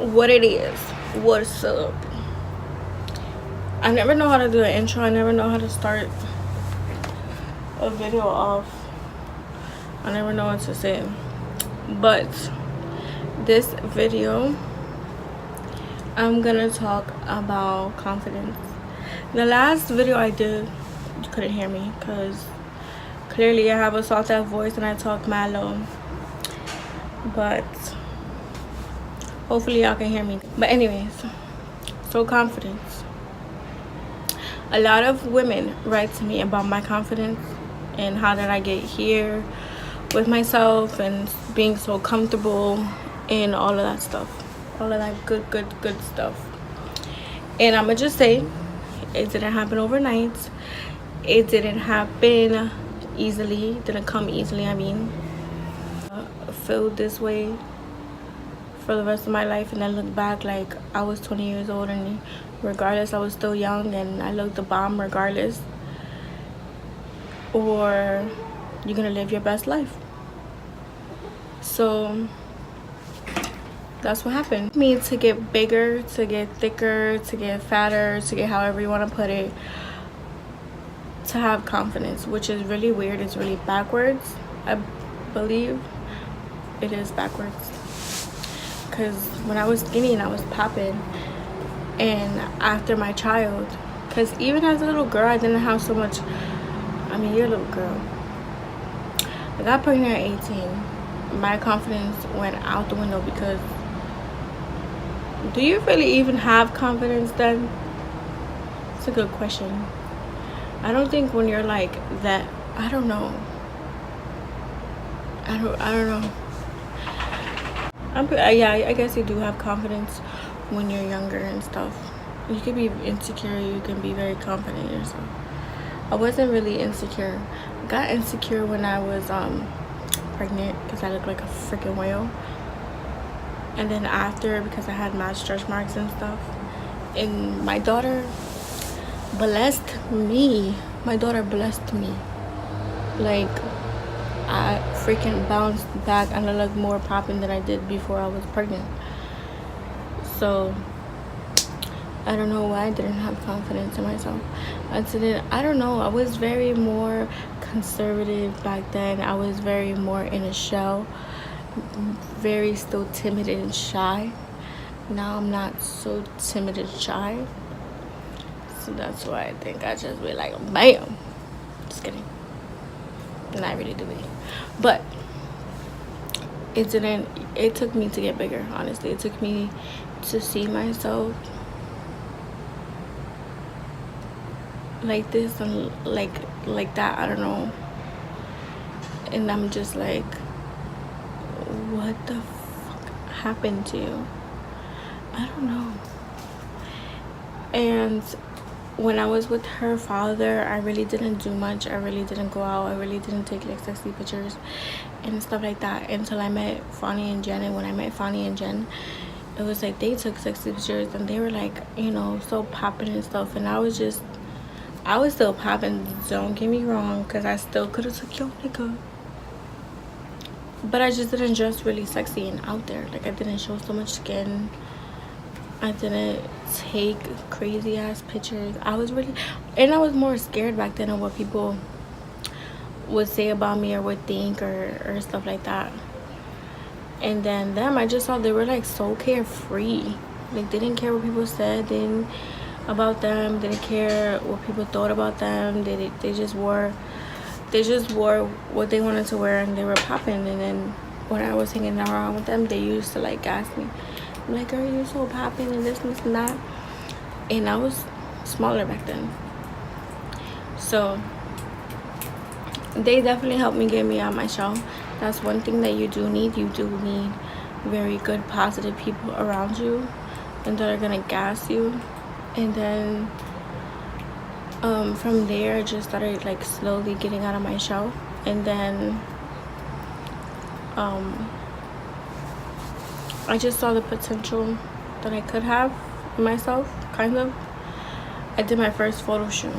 what it is. What's up? I never know how to do an intro. I never know how to start a video off. I never know what to say. But this video, I'm gonna talk about confidence. The last video I did, you couldn't hear me because clearly I have a soft ass voice and I talk mad low. But hopefully y'all can hear me. But anyways, so confidence. A lot of women write to me about my confidence and how did I get here with myself and being so comfortable and all of that stuff, all of that good stuff. And I'ma just say, it didn't happen overnight. It didn't happen easily. It didn't come easily. I mean, I feel this way for the rest of my life and then look back like I was 20 years old and regardless I was still young and I looked the bomb regardless. Or you're gonna live your best life. So that's what happened. Me to get bigger, to get thicker, to get fatter, to get however you want to put it, to have confidence, which is really weird. It's really backwards. I believe it is backwards. Because when I was skinny and I was popping, and after my child, because even as a little girl, I didn't have so much. I mean, you're a little girl. I got pregnant at 18. My confidence went out the window because do you really even have confidence then? It's a good question. I don't think when you're like that, I don't know. I don't know. Yeah, I guess you do have confidence when you're younger and stuff. You can be insecure, you can be very confident in yourself. I wasn't really insecure. I got insecure when I was pregnant because I looked like a freaking whale. And then after, because I had mad stretch marks and stuff. And my daughter blessed me. Like, I freaking bounced back and I looked more popping than I did before I was pregnant. So I don't know why I didn't have confidence in myself. I don't know. I was very more conservative back then. I was very more in a shell. Very still timid and shy. Now I'm not so timid and shy. So that's why I think I just be like, bam. Just kidding. And I really do it. But it took me to get bigger, honestly. It took me to see myself like this and like that. I don't know. And I'm just like, what the fuck happened to you? I don't know. And when I was with her father, I really didn't do much. I really didn't go out. I really didn't take like sexy pictures and stuff like that until I met Fonnie and Jen. And when I met Fonnie and Jen, it was like they took sexy pictures and they were like, you know, so popping and stuff. And I was still popping, don't get me wrong, because I still could have took your nigga. But I just didn't dress really sexy and out there. Like, I didn't show so much skin. I didn't take crazy ass pictures. I was more scared back then of what people would say about me or would think or stuff like that. And then I just saw they were like so carefree. Like, they didn't care what people said about them. They didn't care what people thought about them. They just wore what they wanted to wear and they were popping. And then when I was hanging around with them, they used to like gas me. I'm like, girl, you're so popping and this and that. And I was smaller back then. So they definitely helped me get me out of my shell. That's one thing that you do need. You do need very good, positive people around you and that are gonna gas you. And then from there, I just started like slowly getting out of my shell. And then I just saw the potential that I could have in myself, kind of. I did my first photo shoot.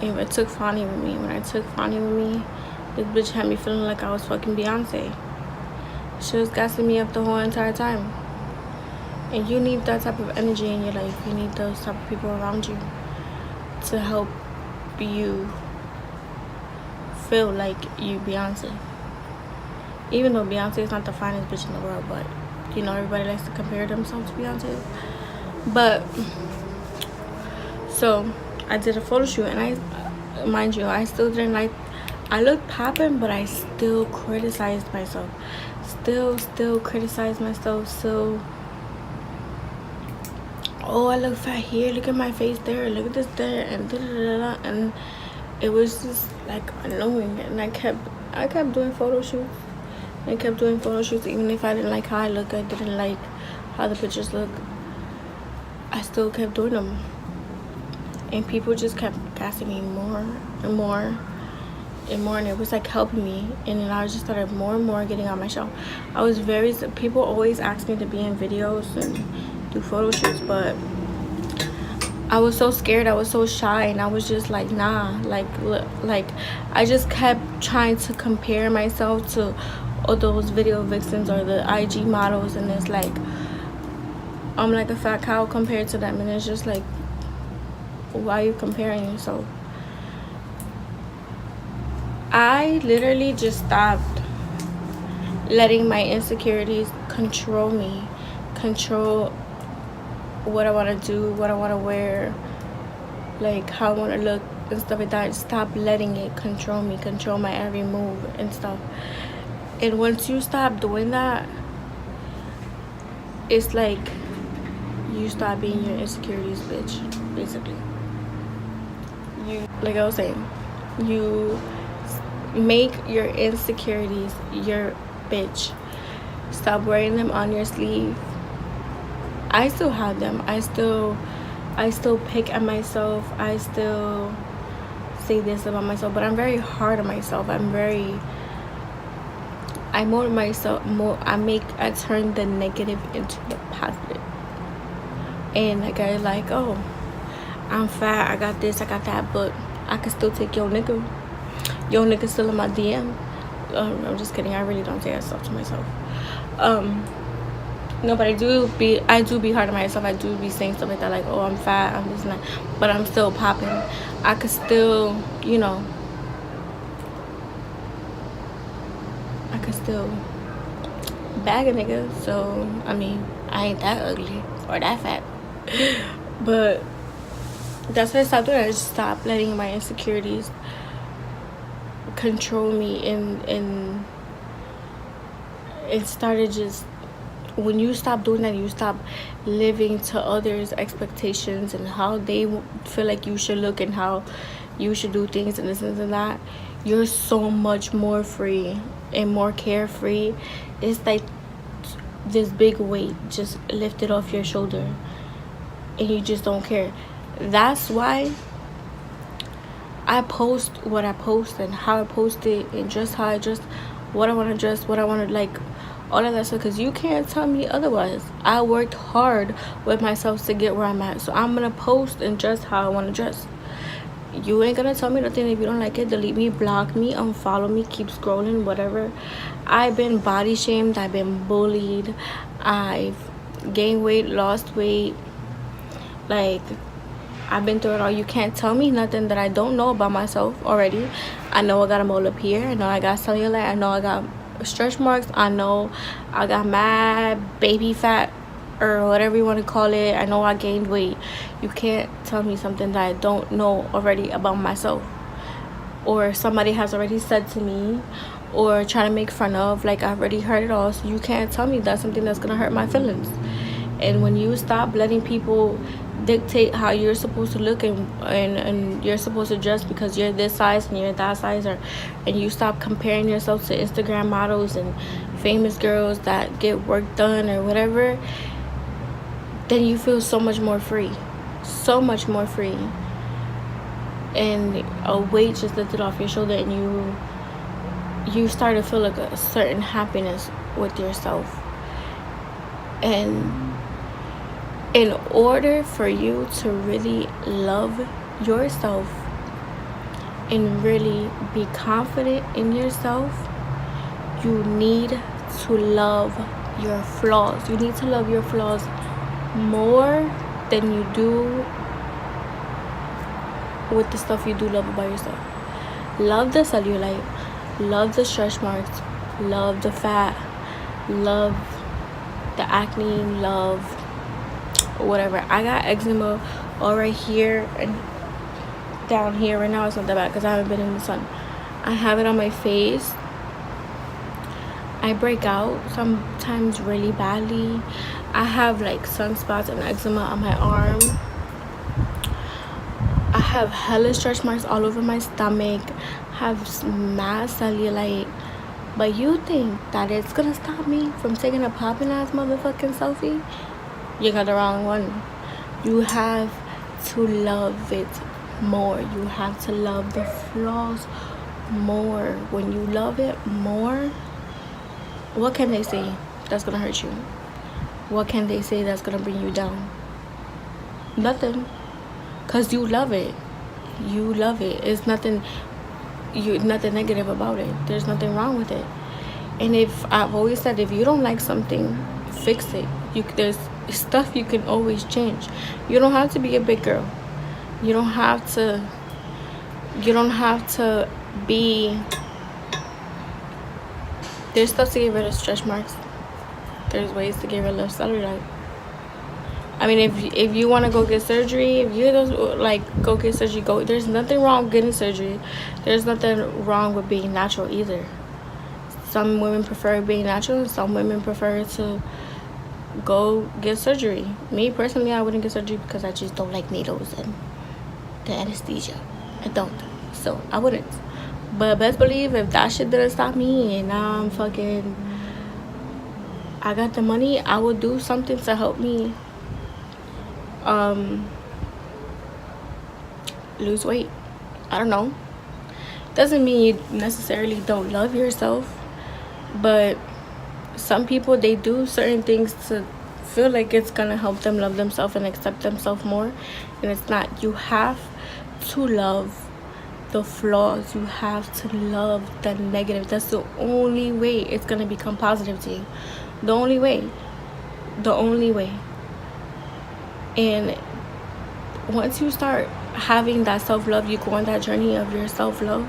And I took Fonnie with me. When I took Fonnie with me, this bitch had me feeling like I was fucking Beyonce. She was gassing me up the whole entire time. And you need that type of energy in your life. You need those type of people around you to help you feel like you Beyonce. Even though Beyonce is not the finest bitch in the world, but you know, everybody likes to compare themselves to Beyonce. But so I did a photo shoot, and mind you, I still didn't like. I looked popping, but I still criticized myself. Still criticized myself. Still, oh, I look fat here. Look at my face there. Look at this there, and da da da da. And it was just like annoying. And I kept doing photo shoots. I kept doing photo shoots, even if I didn't like how I look. I didn't like how the pictures look. I still kept doing them, and people just kept asking me more and more and more, and it was like helping me. And then I just started more and more getting on my show. I was people always ask me to be in videos and do photo shoots, but I was so scared. I was so shy, and I was just like, nah. Like I just kept trying to compare myself to all those video vixens or the IG models, and it's like I'm like a fat cow compared to them. And it's just like, why are you comparing yourself? I literally just stopped letting my insecurities control me, control what I want to do, what I want to wear, like how I want to look and stuff like that. Stop letting it control me, control my every move and stuff. And once you stop doing that, it's like you stop being your insecurities bitch, basically. You, like I was saying, you make your insecurities your bitch. Stop wearing them on your sleeve. I still have them. I still pick at myself. I still say this about myself, but I'm very hard on myself. I mold myself more. I turn the negative into the positive. And like I like, oh, I'm fat, I got this, I got that, but I can still take your nigga. Your nigga still in my DM. I'm just kidding. I really don't say that stuff to myself. No, but I do be hard on myself. I do be saying stuff like that, like, oh, I'm fat, I'm this and that, but I'm still popping. I could still, you know, I could still bag a nigga. So I mean, I ain't that ugly or that fat. But that's why I stopped doing it. I just stopped letting my insecurities control me, and it started just, when you stop doing that, you stop living to others' expectations and how they feel like you should look and how you should do things and this and that. You're so much more free and more carefree. It's like this big weight just lifted off your shoulder, and you just don't care. That's why I post what I post and how I post it, and just how I dress, what I want to dress, what I want to like, all of that stuff, because you can't tell me otherwise. I worked hard with myself to get where I'm at, so I'm gonna post and dress how I want to dress. You ain't gonna tell me nothing. If you don't like it, delete me, block me, unfollow me, keep scrolling, whatever. I've been body shamed, I've been bullied, I've gained weight, lost weight, like I've been through it all. You can't tell me nothing that I don't know about myself already. I know I got a mole up here, I know I got cellulite, I know I got stretch marks, I know I got mad baby fat or whatever you want to call it. I know I gained weight. You can't tell me something that I don't know already about myself, or somebody has already said to me, or trying to make fun of. Like, I've already heard it all, so you can't tell me that's something that's gonna hurt my feelings. And when you stop letting people dictate how you're supposed to look and you're supposed to dress because you're this size and you're that size, and you stop comparing yourself to Instagram models and famous girls that get work done or whatever, then you feel so much more free, so much more free, and a weight just lifted off your shoulder, and you start to feel like a certain happiness with yourself. And in order for you to really love yourself and really be confident in yourself, you need to love your flaws. You need to love your flaws more than you do with the stuff you do love about yourself. Love the cellulite, love the stretch marks, love the fat, love the acne, love whatever. I got eczema all right here and down here. Right now it's not that bad because I haven't been in the sun. I have it on my face. I break out sometimes really badly. I have like sunspots and eczema on my arm. I have hella stretch marks all over my stomach. Have mad cellulite. But you think that it's gonna stop me from taking a popping ass motherfucking selfie? You got the wrong one. You have to love it more. You have to love the flaws more. When you love it more, what can they say that's gonna hurt you? What can they say that's gonna bring you down? Nothing. Cause you love it. You love it. It's nothing negative about it. There's nothing wrong with it. And if I've always said, if you don't like something, fix it. There's stuff you can always change. You don't have to be a big girl. You don't have to be. There's stuff to get rid of stretch marks. There's ways to get rid of cellulite. I mean, if you want to go get surgery, if you go get surgery, go. There's nothing wrong with getting surgery. There's nothing wrong with being natural either. Some women prefer being natural, and some women prefer to go get surgery. Me personally, I wouldn't get surgery because I just don't like needles and the anesthesia. I don't, so I wouldn't. But best believe if that shit didn't stop me and now I got the money, I would do something to help me lose weight. I don't know. Doesn't mean you necessarily don't love yourself, but some people, they do certain things to feel like it's gonna help them love themselves and accept themselves more, and it's not. You have to love the flaws. You have to love the negative. That's the only way it's gonna become positive to you. The only way. And once you start having that self-love, you go on that journey of your self-love.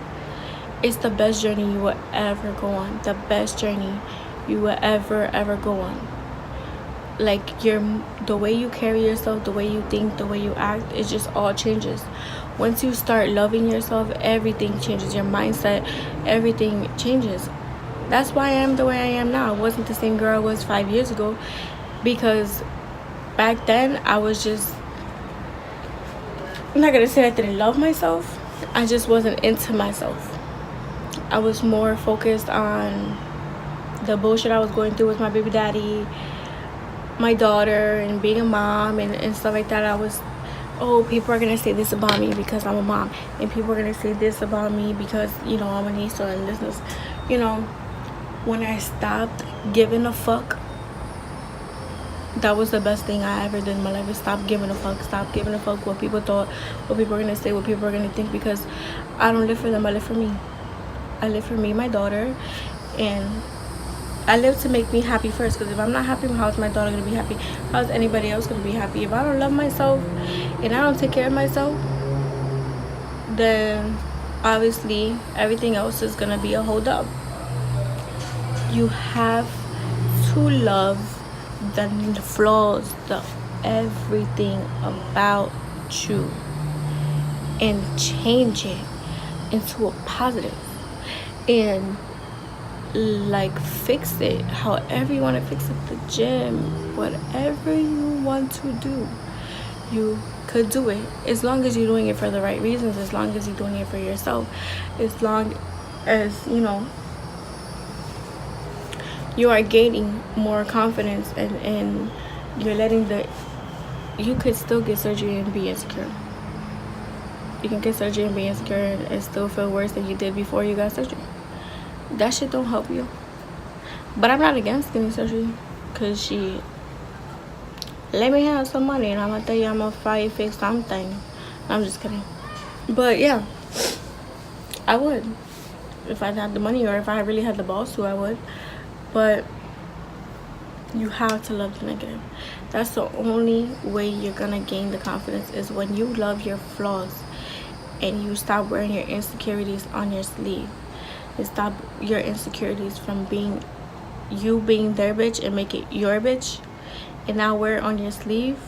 It's the best journey you will ever go on. The best journey you will ever go on. Like the way you carry yourself, the way you think, the way you act, it just all changes. Once you start loving yourself, everything changes. Your mindset, everything changes. That's why I am the way I am now. I wasn't the same girl I was 5 years ago, because back then I was just, I'm not gonna say I didn't love myself, I just wasn't into myself. I was more focused on the bullshit I was going through with my baby daddy, my daughter, and being a mom and stuff like that. I was, oh, people are gonna say this about me because I'm a mom, and people are gonna say this about me because, you know, I'm a niece, and this is, you know. When I stopped giving a fuck, that was the best thing I ever did in my life. Is stop giving a fuck. Stop giving a fuck what people thought, what people are gonna say, what people are gonna think, because I don't live for them. I live for me. I live for me, my daughter, and I live to make me happy first. Because if I'm not happy, how's my daughter gonna be happy? How's anybody else gonna be happy? If I don't love myself and I don't take care of myself, then obviously everything else is gonna be a hold up. You have to love the flaws, the everything about you, and change it into a positive, and like fix it however you want to fix it. The gym, whatever you want to do, you could do it, as long as you're doing it for the right reasons, as long as you're doing it for yourself, as long as, you know, you are gaining more confidence, and you're letting you could still get surgery and be insecure. You can get surgery and be insecure and still feel worse than you did before you got surgery. That shit don't help you. But I'm not against getting surgery, because let me have some money and I'm gonna tell you I'm gonna probably fix something. I'm just kidding. But yeah, I would. If I had the money, or if I really had the balls to, I would. But You have to love the negative. That's the only way you're gonna gain the confidence, is when you love your flaws and you stop wearing your insecurities on your sleeve. And stop your insecurities from being their bitch and make it your bitch, and now wear it on your sleeve.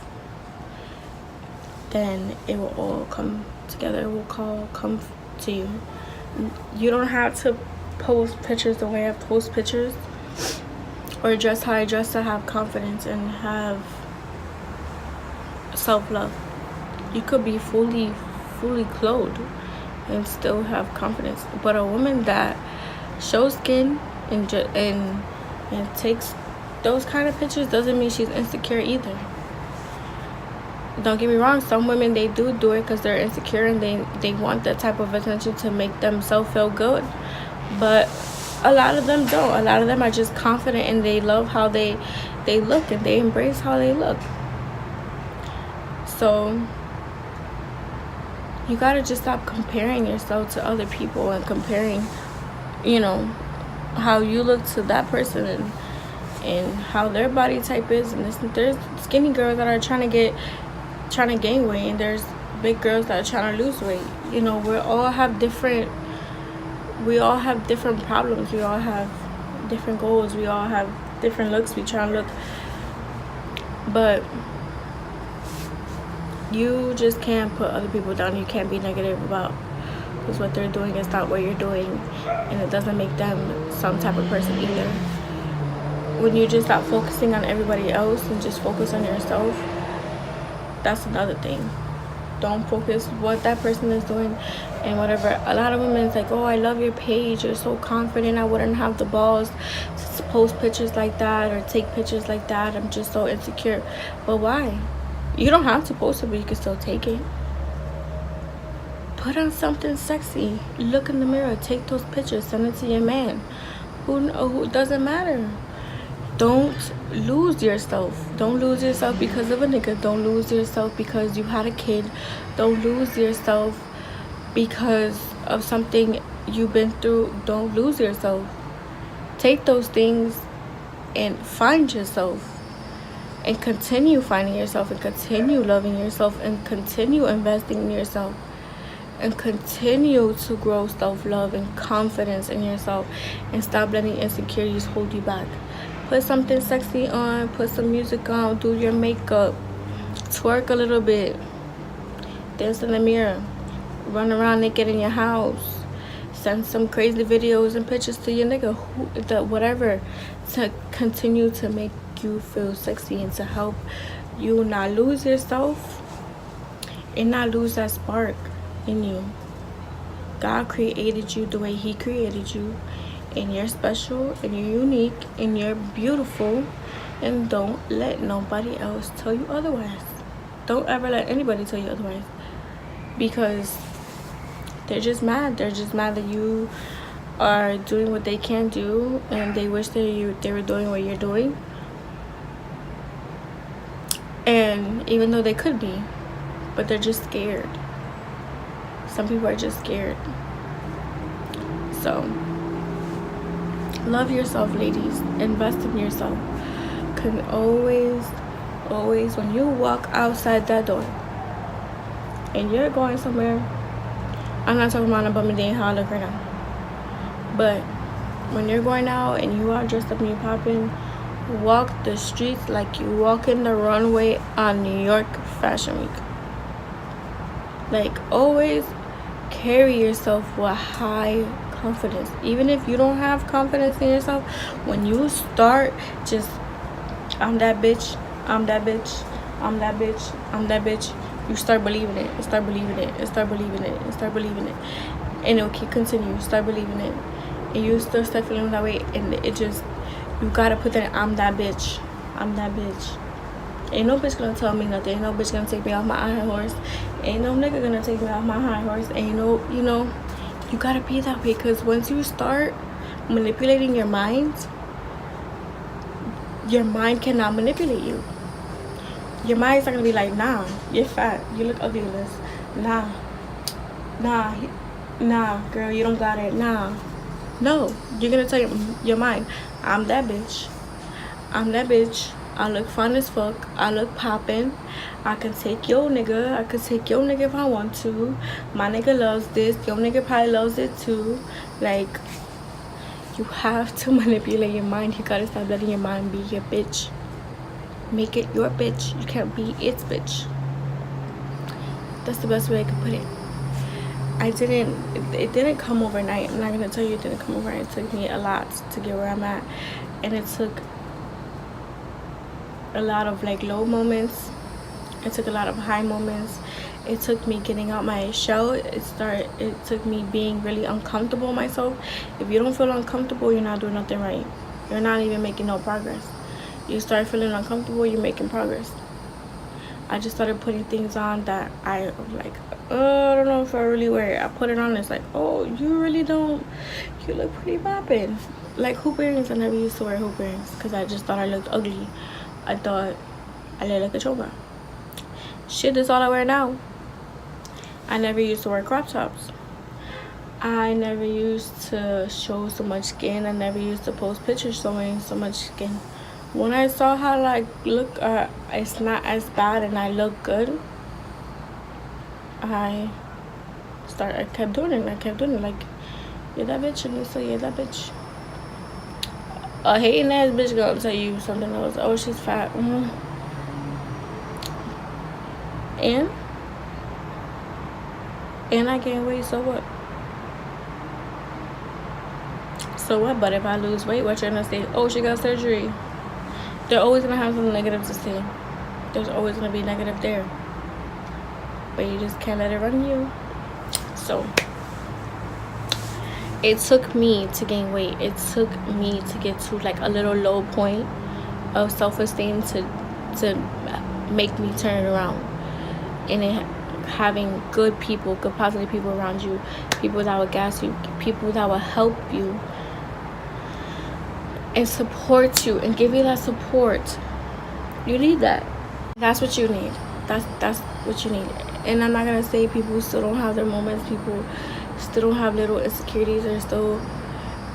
Then it will all come together. It will come to you. You don't have to post pictures the way I post pictures, or dress how I dress, to have confidence and have self-love. You could be fully clothed and still have confidence. But a woman that shows skin and takes those kind of pictures doesn't mean she's insecure either. Don't get me wrong, some women, they do it because they're insecure and they want that type of attention to make themselves feel good. But a lot of them don't. A lot of them are just confident and they love how they look, and they embrace how they look. So you gotta just stop comparing yourself to other people and comparing, how you look to that person and how their body type is. And there's skinny girls that are trying to gain weight, and there's big girls that are trying to lose weight. We all have different problems. We all have different goals. We all have different looks we try to look. But you just can't put other people down. You can't be negative about, because what they're doing is not what you're doing, and it doesn't make them some type of person either. When you just stop focusing on everybody else and just focus on yourself, that's another thing. Don't focus what that person is doing and whatever. A lot of women is like, oh, I love your page, you're so confident. I wouldn't have the balls to post pictures like that or take pictures like that. I'm just so insecure. But why? You don't have to post it, but you can still take it. Put on something sexy. Look in the mirror. Take those pictures. Send it to your man. Who doesn't matter. Don't lose yourself. Don't lose yourself because of a nigga. Don't lose yourself because you had a kid. Don't lose yourself because of something you've been through. Don't lose yourself. Take those things and find yourself. And continue finding yourself, and continue loving yourself, and continue investing in yourself, and continue to grow self-love and confidence in yourself, and stop letting insecurities hold you back. Put something sexy on, put some music on, do your makeup, twerk a little bit, dance in the mirror, run around naked in your house, send some crazy videos and pictures to your nigga, whatever, to continue to make you feel sexy and to help you not lose yourself and not lose that spark in you. God created you the way he created you, and you're special and you're unique and you're beautiful, and don't let nobody else tell you otherwise. Don't ever let anybody tell you otherwise, because they're just mad. They're just mad that you are doing what they can't do, and they wish they were doing what you're doing. And even though they could be, but they're just scared. Some people are just scared. So love yourself, ladies. Invest in yourself. Can always, when you walk outside that door and you're going somewhere, I'm not talking about a bum day how I look right now, but when you're going out and you are dressed up and you popping, walk the streets like you walk in the runway on New York Fashion Week. Like, always carry yourself with high confidence. Even if you don't have confidence in yourself, when you start just, I'm that bitch, I'm that bitch, I'm that bitch, I'm that bitch, you start believing it, and start believing it, and start believing it, and start believing it, and it'll keep continue. Start believing it, and you still start feeling that way, and it just, you gotta put that, I'm that bitch, I'm that bitch. Ain't no bitch gonna tell me nothing. Ain't no bitch gonna take me off my high horse. Ain't no nigga gonna take me off my high horse. Ain't no, you gotta be that way, because once you start manipulating your mind cannot manipulate you. Your mind's not gonna be like, nah, you're fat, you look ugly in this. Nah, girl, you don't got it. Nah. No, you're gonna tell your mind, I'm that bitch. I'm that bitch. I look fun as fuck. I look poppin'. I can take your nigga. I can take your nigga if I want to. My nigga loves this. Your nigga probably loves it too. Like, you have to manipulate your mind. You gotta stop letting your mind be your bitch. Make it your bitch. You can't be its bitch. That's the best way I could put it. It didn't come overnight. I'm not gonna tell you it didn't come overnight. It took me a lot to get where I'm at. And it took a lot of like low moments. It took a lot of high moments. It took me getting out my shell. It took me being really uncomfortable with myself. If you don't feel uncomfortable, you're not doing nothing right. You're not even making no progress. You start feeling uncomfortable, you're making progress. I just started putting things on that I like, I don't know if I really wear it. I put it on, it's like, oh, you really don't, you look pretty poppin'. Like hoop earrings, I never used to wear hoop earrings because I just thought I looked ugly. I thought I looked like a chova. Shit, that's all I wear now. I never used to wear crop tops. I never used to show so much skin. I never used to post pictures showing so much skin. When I saw how like look, it's not as bad and I look good, I kept doing it. Like, you're that bitch, and you say you're that bitch. A hating ass bitch gonna tell you something else. Oh, she's fat. And I gain weight, so what? So what? But if I lose weight, what you're gonna say? Oh, she got surgery. They're always gonna have something negative to say. There's always gonna be negative there. But you just can't let it run you. So it took me to gain weight. It took me to get to like a little low point of self-esteem to make me turn it around. And it having good people, good positive people around you, people that will gas you, people that will help you and support you and give you that support. You need that. That's what you need. That's what you need. And I'm not gonna say people still don't have their moments, people still don't have little insecurities, or still,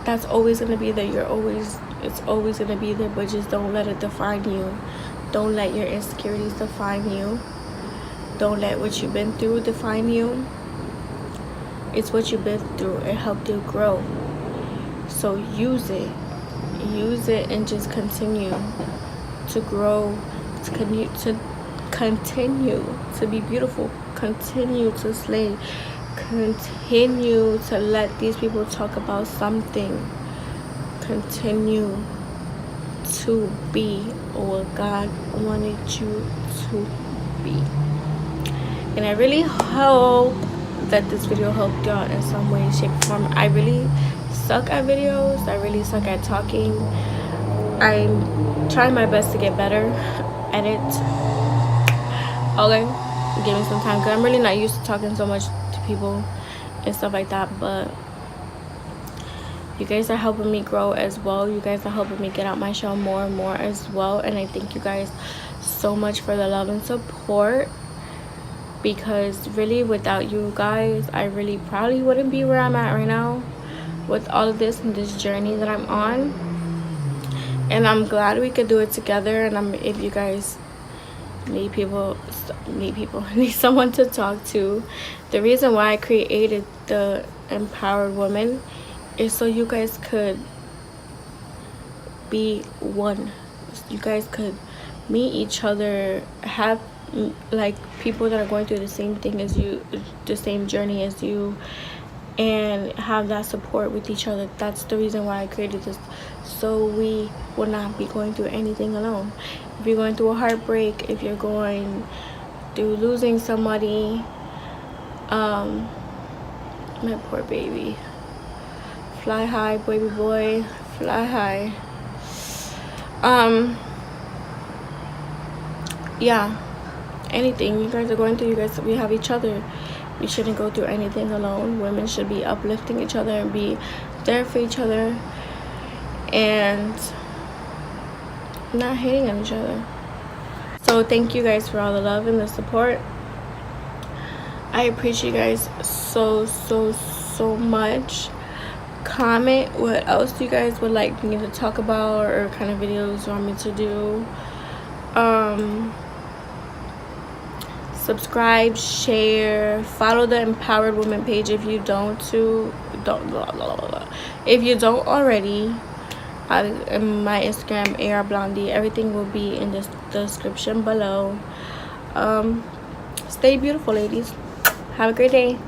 that's always gonna be there. It's always gonna be there, but just don't let it define you. Don't let your insecurities define you. Don't let what you've been through define you. It's what you've been through. It helped you grow. So use it and just continue to grow, to continue to be beautiful, continue to slay, continue to let these people talk about something, continue to be what God wanted you to be. And I really hope that this video helped y'all in some way, shape, or form. I really suck at videos. I really suck at talking. I'm trying my best to get better at it. Okay, give me some time because I'm really not used to talking so much to people and stuff like that. But you guys are helping me grow as well. You guys are helping me get out my shell more and more as well. And I thank you guys so much for the love and support. Because really, without you guys, I really probably wouldn't be where I'm at right now with all of this and this journey that I'm on. And I'm glad we could do it together. And if you guys need someone to talk to, the reason why I created the Empowered Woman is so you guys could be one. You guys could meet each other, have like people that are going through the same thing as you, the same journey as you, and have that support with each other. That's the reason why I created this, so we will not be going through anything alone. If you're going through a heartbreak, if you're going through losing somebody, my poor baby, fly high baby boy, fly high. Yeah, anything you guys are going through, we have each other. We shouldn't go through anything alone. Women should be uplifting each other and be there for each other and not hating on each other. So thank you guys for all the love and the support. I appreciate you guys so much. comment what else you guys would like me to talk about or kind of videos you want me to do. Subscribe, share, follow the Empowered Woman page if you if you don't already. In my Instagram, AR Blondie, everything will be in the description below. Stay beautiful, ladies. Have a great day.